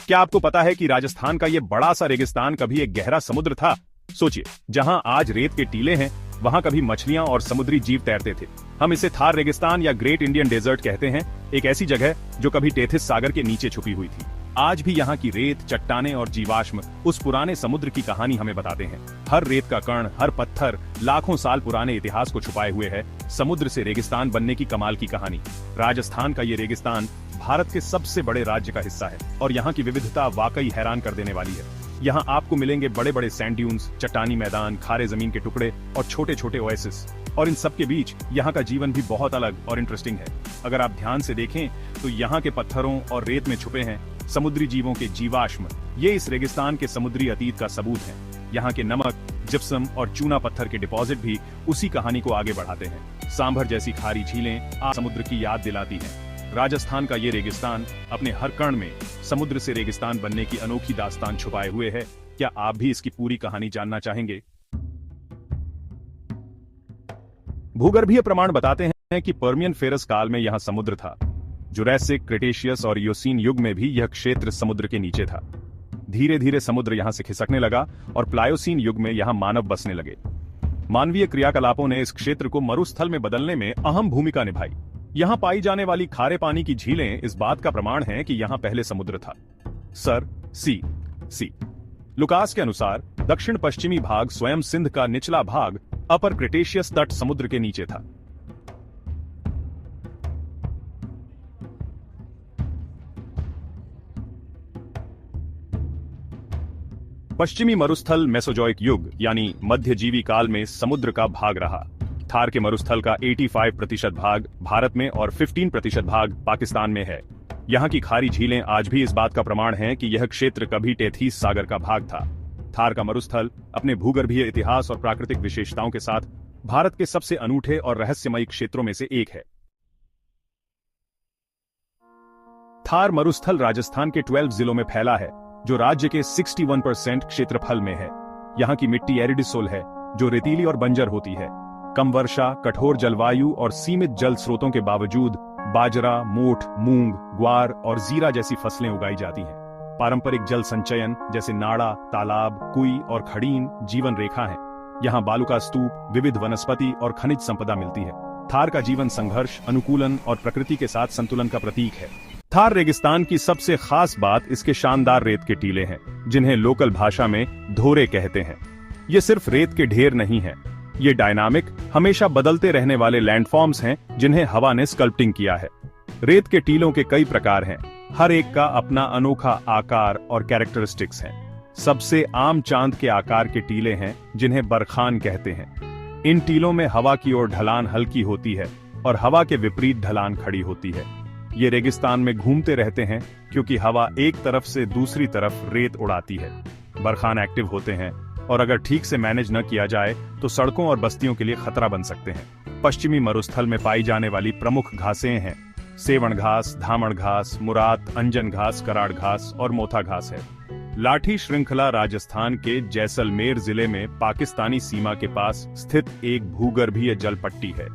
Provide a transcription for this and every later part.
क्या आपको पता है कि राजस्थान का ये बड़ा सा रेगिस्तान कभी एक गहरा समुद्र था? सोचिए, जहां आज रेत के टीले हैं, वहां कभी मछलियां और समुद्री जीव तैरते थे। हम इसे थार रेगिस्तान या ग्रेट इंडियन डेजर्ट कहते हैं, एक ऐसी जगह जो कभी टेथिस सागर के नीचे छुपी हुई थी। आज भी यहाँ की रेत, चट्टाने और जीवाश्म उस पुराने समुद्र की कहानी हमें बताते हैं। हर रेत का कण, हर पत्थर लाखों साल पुराने इतिहास को छुपाए हुए है। समुद्र से रेगिस्तान बनने की कमाल की कहानी। राजस्थान का ये रेगिस्तान भारत के सबसे बड़े राज्य का हिस्सा है और यहाँ की विविधता वाकई हैरान कर देने वाली है। यहाँ आपको मिलेंगे बड़े बड़े सैंड ड्यून्स, चट्टानी मैदान, खारे जमीन के टुकड़े और छोटे छोटे ओएसिस। और इन सब के बीच यहाँ का जीवन भी बहुत अलग और इंटरेस्टिंग है। अगर आप ध्यान से देखें तो यहाँ के पत्थरों और रेत में छुपे हैं समुद्री जीवों के जीवाश्म। ये इस रेगिस्तान के समुद्री अतीत का सबूत है। यहाँ के नमक, जिप्सम और चूना पत्थर के डिपॉजिट भी उसी कहानी को आगे बढ़ाते हैं। सांभर जैसी खारी झीलें आज समुद्र की याद दिलाती हैं। राजस्थान का ये रेगिस्तान अपने हर कण में समुद्र से रेगिस्तान बनने की अनोखी दास्तान छुपाए हुए है। क्या आप भी इसकी पूरी कहानी जानना चाहेंगे? भूगर्भीय प्रमाण बताते हैं कि पर्मियन फेरस काल में यहाँ समुद्र था। जुरैसिक, क्रेटेशियस और इयोसीन युग में भी यह क्षेत्र समुद्र के नीचे था। धीरे धीरे समुद्र यहाँ से खिसकने लगा और प्लायोसीन युग में यहाँ मानव बसने लगे। मानवीय क्रियाकलापों ने इस क्षेत्र को मरुस्थल में बदलने में अहम भूमिका निभाई। यहाँ पाई जाने वाली खारे पानी की झीलें इस बात का प्रमाण हैं कि यहाँ पहले समुद्र था। सर सी लुकास के अनुसार दक्षिण पश्चिमी भाग स्वयं सिंध का निचला भाग अपर क्रेटेशियस तट समुद्र के नीचे था। पश्चिमी मरुस्थल मेसोजोइक युग यानी मध्यजीवी काल में समुद्र का भाग रहा। थार के मरुस्थल का 85% भाग भारत में और 15% भाग पाकिस्तान में है। यहाँ की खारी झीलें आज भी इस बात का प्रमाण हैं कि यह क्षेत्र कभी टेथिस सागर का भाग था। थार का मरुस्थल अपने भूगर्भीय इतिहास और प्राकृतिक विशेषताओं के साथ भारत के सबसे अनूठे और रहस्यमयी क्षेत्रों में से एक है। थार मरुस्थल राजस्थान के 12 जिलों में फैला है, जो राज्य के 61% क्षेत्रफल में है। यहाँ की मिट्टी एरिडिसोल है, जो रेतीली और बंजर होती है। कम वर्षा, कठोर जलवायु और सीमित जल स्रोतों के बावजूद बाजरा, मोठ, मूंग, ग्वार और जीरा जैसी फसलें उगाई जाती हैं। पारंपरिक जल संचयन जैसे नाड़ा, तालाब, कुई और खड़ीन जीवन रेखा है। यहाँ बालुका स्तूप, विविध वनस्पति और खनिज संपदा मिलती है। थार का जीवन संघर्ष, अनुकूलन और प्रकृति के साथ संतुलन का प्रतीक है। थार रेगिस्तान की सबसे खास बात इसके शानदार रेत के टीले हैं, जिन्हें लोकल भाषा में धोरे कहते हैं। ये सिर्फ रेत के ढेर नहीं है, ये डायनामिक, हमेशा बदलते रहने वाले लैंडफॉर्म्स हैं जिन्हें हवा ने स्कल्पटिंग किया है। रेत के टीलों के कई प्रकार हैं, हर एक का अपना अनोखा आकार और कैरेक्टरिस्टिक्स हैं। सबसे आम चांद के आकार के टीले हैं, जिन्हें बरखान कहते हैं। इन टीलों में हवा की ओर ढलान हल्की होती है और हवा के विपरीत ढलान खड़ी होती है। ये रेगिस्तान में घूमते रहते हैं क्योंकि हवा एक तरफ से दूसरी तरफ रेत उड़ाती है। बरखान एक्टिव होते हैं और अगर ठीक से मैनेज न किया जाए तो सड़कों और बस्तियों के लिए खतरा बन सकते हैं। पश्चिमी मरुस्थल में पाई जाने वाली प्रमुख घासें हैं सेवण घास, धामण घास, मुरात, अंजन घास, कराड़ घास और मोथा घास है। लाठी श्रृंखला राजस्थान के जैसलमेर जिले में पाकिस्तानी सीमा के पास स्थित एक भूगर्भीय जल पट्टी है।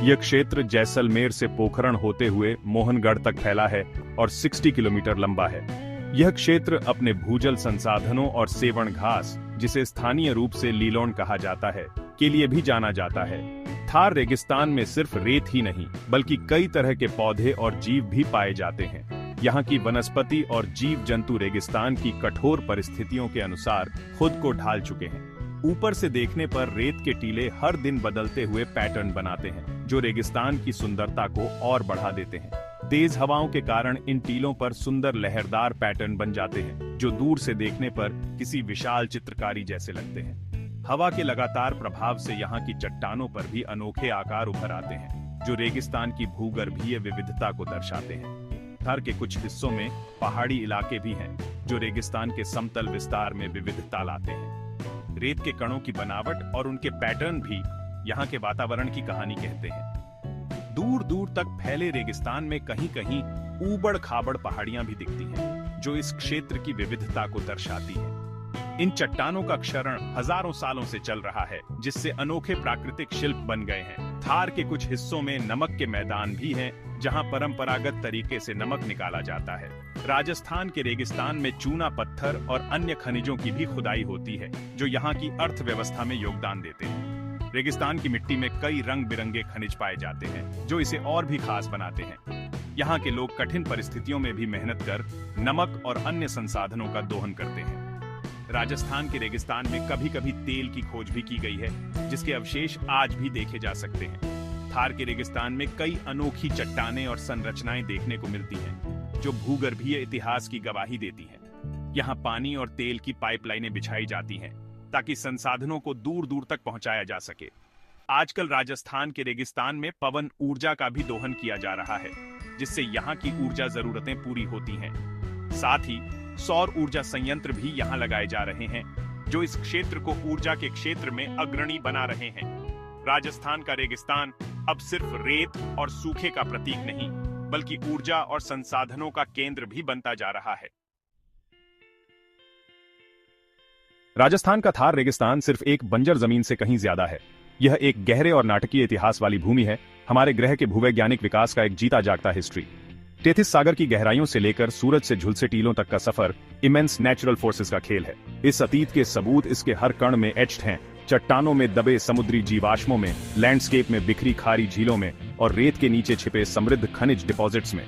यह क्षेत्र जैसलमेर से पोखरण होते हुए मोहनगढ़ तक फैला है और 60 किलोमीटर लंबा है। यह क्षेत्र अपने भूजल संसाधनों और सेवण घास, जिसे स्थानीय रूप से लीलोन कहा जाता है, के लिए भी जाना जाता है। थार रेगिस्तान में सिर्फ रेत ही नहीं, बल्कि कई तरह के पौधे और जीव भी पाए जाते हैं। यहाँ की वनस्पति और जीव जंतु रेगिस्तान की कठोर परिस्थितियों के अनुसार खुद को ढाल चुके हैं। ऊपर से देखने पर रेत के टीले हर दिन बदलते हुए पैटर्न बनाते हैं, जो रेगिस्तान की सुंदरता को और बढ़ा देते हैं। तेज हवाओं के कारण इन टीलों पर सुंदर लहरदार पैटर्न बन जाते हैं, जो दूर से देखने पर किसी विशाल चित्रकारी जैसे लगते हैं। हवा के लगातार प्रभाव से यहाँ की चट्टानों पर भी अनोखे आकार उभर आते हैं, जो रेगिस्तान की भूगर्भीय विविधता को दर्शाते हैं। थार के कुछ हिस्सों में पहाड़ी इलाके भी हैं, जो रेगिस्तान के समतल विस्तार में विविधता लाते हैं। रेत के कणों की बनावट और उनके पैटर्न भी यहाँ के वातावरण की कहानी कहते हैं। दूर दूर तक फैले रेगिस्तान में कहीं कहीं ऊबड़ खाबड़ पहाड़ियां भी दिखती हैं, जो इस क्षेत्र की विविधता को दर्शाती हैं। इन चट्टानों का क्षरण हजारों सालों से चल रहा है, जिससे अनोखे प्राकृतिक शिल्प बन गए हैं। थार के कुछ हिस्सों में नमक के मैदान भी हैं, जहां परंपरागत तरीके से नमक निकाला जाता है। राजस्थान के रेगिस्तान में चूना पत्थर और अन्य खनिजों की भी खुदाई होती है, जो यहाँ की अर्थव्यवस्था में योगदान देते हैं। रेगिस्तान की मिट्टी में कई रंग बिरंगे खनिज पाए जाते हैं, जो इसे और भी खास बनाते हैं। यहाँ के लोग कठिन परिस्थितियों में भी मेहनत कर नमक और अन्य संसाधनों का दोहन करते हैं। राजस्थान के रेगिस्तान में कभी कभी तेल की खोज भी की गई है, जिसके अवशेष आज भी देखे जा सकते हैं। थार के रेगिस्तान में कई अनोखी चट्टानें और संरचनाएं देखने को मिलती हैं, जो भूगर्भीय इतिहास की गवाही देती हैं। यहाँ पानी और तेल की पाइपलाइनें बिछाई जाती हैं, ताकि संसाधनों को दूर दूर तक पहुंचाया जा सके। आजकल राजस्थान के रेगिस्तान में पवन ऊर्जा का भी दोहन किया जा रहा है, जिससे यहाँ की ऊर्जा जरूरतें पूरी होती हैं। साथ ही सौर ऊर्जा संयंत्र भी यहाँ लगाए जा रहे हैं, जो इस क्षेत्र को ऊर्जा के क्षेत्र में अग्रणी बना रहे हैं। राजस्थान का रेगिस्तान अब सिर्फ रेत और सूखे का प्रतीक नहीं, बल्कि ऊर्जा और संसाधनों का केंद्र भी बनता जा रहा है। राजस्थान का थार रेगिस्तान सिर्फ एक बंजर जमीन से कहीं ज्यादा है। यह एक गहरे और नाटकीय इतिहास वाली भूमि है, हमारे ग्रह के भूवैज्ञानिक विकास का एक जीता जागता हिस्ट्री। तेथिस सागर की गहराइयों से लेकर सूरज से झुलसे टीलों तक का सफर इमेंस नेचुरल फोर्सेस का खेल है। इस अतीत के सबूत इसके हर कण में एच्ड हैं, चट्टानों में दबे समुद्री जीवाश्मों में, लैंडस्केप में बिखरी खारी झीलों में और रेत के नीचे छिपे समृद्ध खनिज डिपॉजिट्स में।